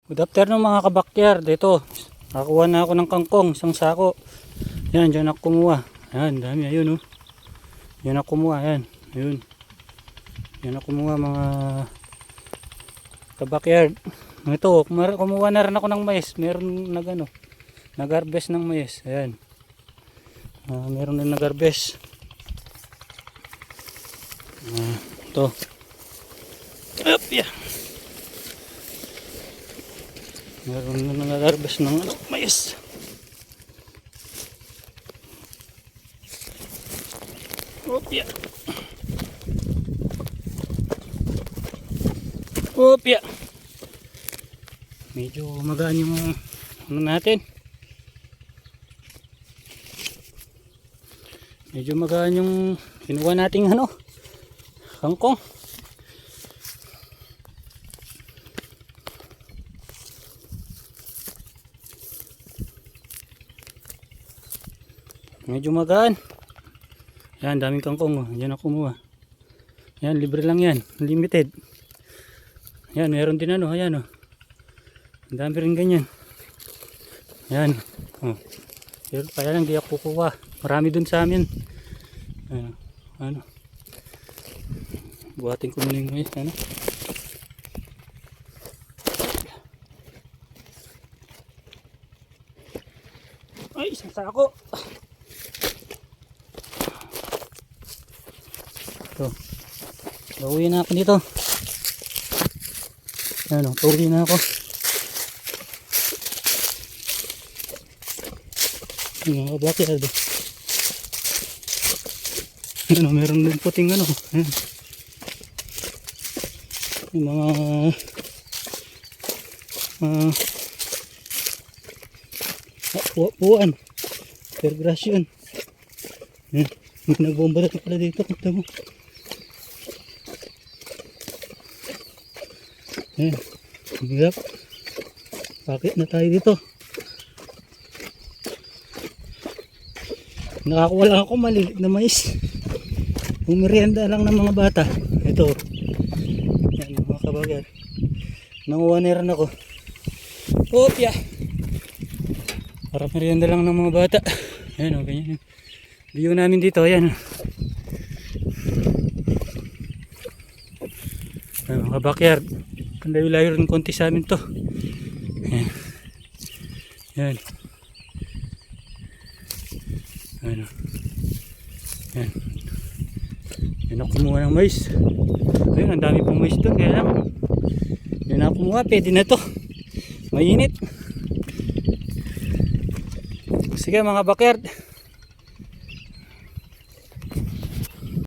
Good afternoon mga kabakyard. Dito, nakakuha na ako ng kangkong, isang sako. Yan, dyan ako kumuha. Yan, dami, ayun oh. Yan ako kumuha, yan. Ayun. Yan ako kumuha mga kabakyard. Ito, kumuha na rin ako ng mais. Meron nag-harvest ng mais. Ayan. Meron din nag-harvest. Ito. Up, yeah. Meron na nag-harvest ng mais. Opya. Opya. Medyo magaan yung natin. Medyo magaan yung kinuha nating kangkong. Medyo magaan. Yan, daming kangkong oh. Yan ako kumuha. Yan, libre lang yan. Limited. Yan, meron din ayan oh. Ang dami rin ganyan. Yan. Oh. Pero kaya lang di ako kukuha. Marami dun sa amin. Buhatin ko muna yung mais. Ay, isang sako. Ito. Pauwi na ako dito. Ano, pauwi na ako. Mga kabakyard. Meron din puting ayan. Yung mga puwan. Pergrasyon. May nagbomba na pala dito. Kunta mo. Hirap. Bakit na tayo dito? Nakakuha lang ako malilit na mais. Umerienda lang ng mga bata. Ito. Yan mga kabagan. Nanguha na rin ako. Opya. Para merienda lang ng mga bata. Ayan o, ganyan. View namin dito. Ayan. Ayan mga backyard. Layo-layo rin konti sa amin to. Ayan. Ayan. Ayan. Ayan. Yan ako kumuha ng mais. Ayun, ang dami pong mais doon. Kaya lang. Yan ako kumuha. Pwede na to. Mainit. Sige mga backyard.